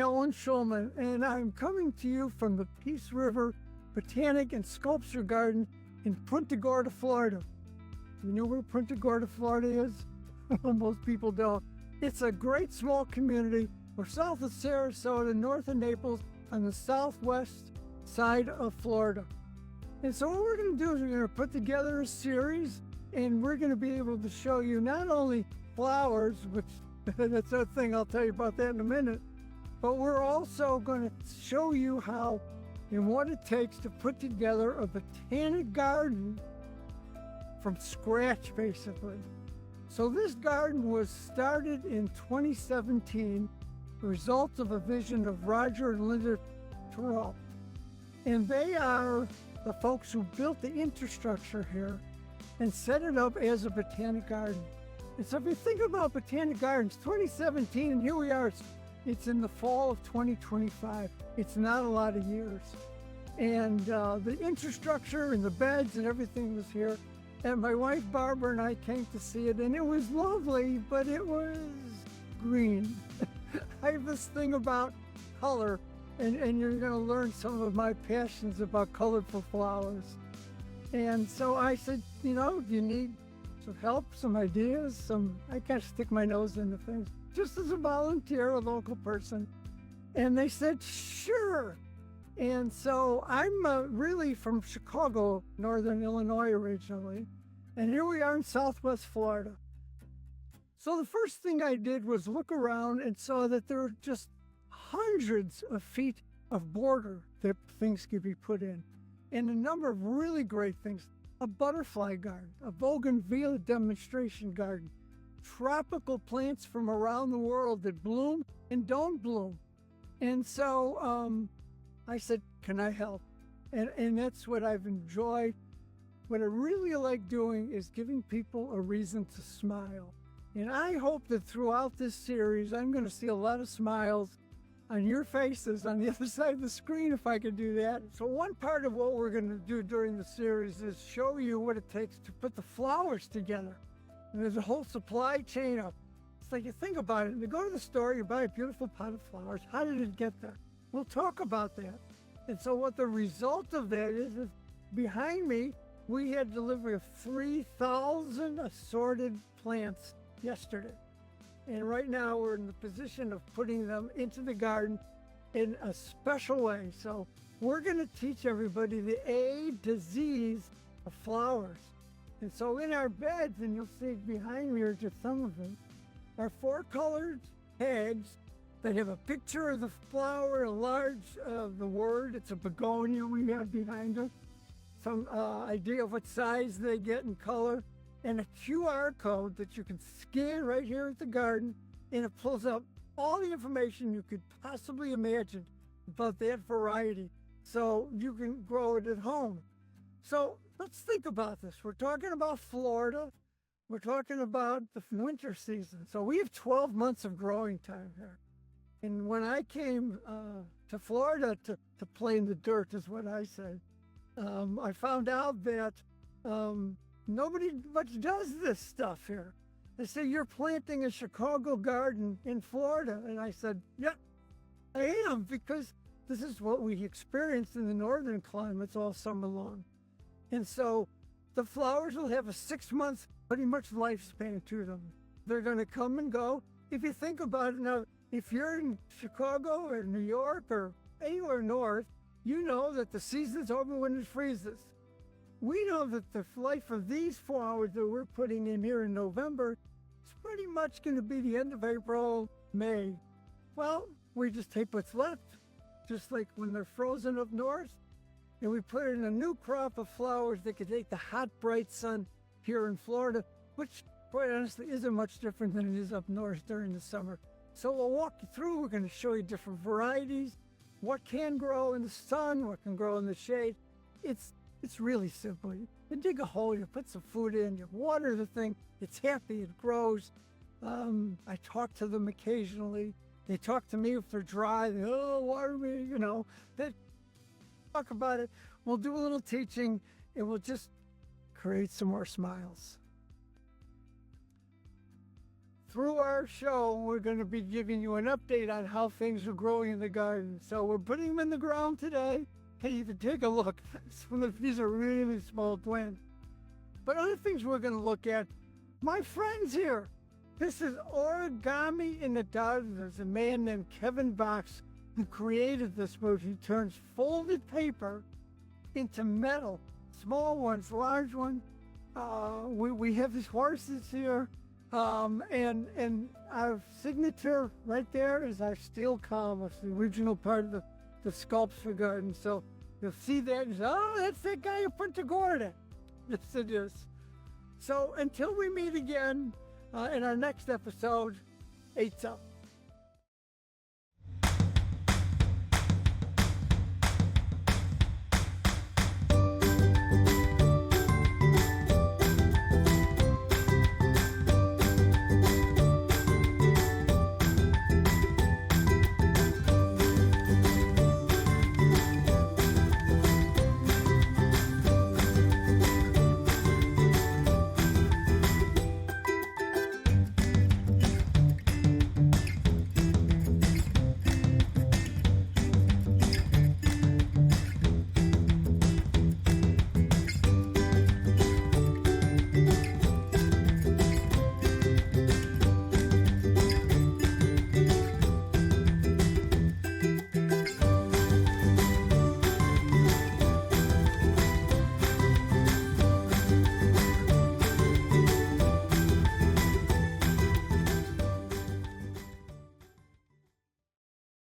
Alan Schulman, and I'm coming to you from the Peace River Botanic and Sculpture Garden in Punta Gorda, Florida. You know where Punta Gorda, Florida is? Most people don't. It's a great small community. We're south of Sarasota, north of Naples, on the southwest side of Florida. And so what we're going to do is we're going to put together a series, and we're going to be able to show you not only flowers, which that's a thing, I'll tell you about that in a minute, but we're also going to show you how and what it takes to put together a botanic garden from scratch, basically. So this garden was started in 2017, the result of a vision of Roger and Linda Terrell. And they are the folks who built the infrastructure here and set it up as a botanic garden. And so if you think about botanic gardens, 2017, and here we are, it's in the fall of 2025. It's not a lot of years. And the infrastructure and the beds and everything was here. And my wife Barbara and I came to see it, and it was lovely, but it was green. I have this thing about color, and you're going to learn some of my passions about colorful flowers. And so I said, you know, do you need some help, some ideas, I kind of stick my nose into things, just as a volunteer, a local person. And they said, sure. And so I'm really from Chicago, Northern Illinois originally. And here we are in Southwest Florida. So the first thing I did was look around and saw that there were just hundreds of feet of border that things could be put in. And a number of really great things. A butterfly garden, a bougainvillea demonstration garden, tropical plants from around the world that bloom and don't bloom. And so I said, can I help? And that's what I've enjoyed. What I really like doing is giving people a reason to smile. And I hope that throughout this series, I'm going to see a lot of smiles on your faces on the other side of the screen, if I could do that. So one part of what we're going to do during the series is show you what it takes to put the flowers together. And there's a whole supply chain up. It's like you think about it. You go to the store, you buy a beautiful pot of flowers. How did it get there? We'll talk about that. And so what the result of that is behind me, we had delivery of 3,000 assorted plants yesterday. And right now we're in the position of putting them into the garden in a special way. So we're going to teach everybody the A to Z's of flowers. And so in our beds, and you'll see behind me are just some of them, are 4 colored tags that have a picture of the flower, a large of the word. It's a begonia we have behind us. Some idea of what size they get and color. And a QR code that you can scan right here at the garden, and it pulls up all the information you could possibly imagine about that variety, so you can grow it at home. So let's think about this. We're talking about Florida. We're talking about the winter season. So we have 12 months of growing time here. And when I came to Florida to play in the dirt, is what I said, I found out that nobody much does this stuff here. They say, you're planting a Chicago garden in Florida. And I said, yep, I am, because this is what we experience in the northern climates all summer long. And so the flowers will have a 6-month, pretty much lifespan to them. They're going to come and go. If you think about it now, if you're in Chicago or New York or anywhere north, you know that the season's over when it freezes. We know that the life of these flowers that we're putting in here in November is pretty much going to be the end of April, May. Well, we just take what's left, just like when they're frozen up north, and we put in a new crop of flowers that can take the hot, bright sun here in Florida, which, quite honestly, isn't much different than it is up north during the summer. So we'll walk you through. We're going to show you different varieties, what can grow in the sun, what can grow in the shade. It's really simple. You dig a hole, you put some food in, you water the thing, it's happy, it grows. I talk to them occasionally. They talk to me if they're dry. They, oh, water me, you know. They talk about it. We'll do a little teaching, and we'll just create some more smiles. through our show, we're going to be giving you an update on how things are growing in the garden. So we're putting them in the ground today. Hey, you can take a look. These are really small plants. But other things we're going to look at, my friends here. This is Origami in the Garden. There's a man named Kevin Box who created this move. He turns folded paper into metal, small ones, large ones. We have these horses here, and our signature right there is our steel column. It's the original part of the sculpture garden. So you'll see that and say, oh, that's that guy who Punta Gorda. Yes, it is. So until we meet again in our next episode, 8's up.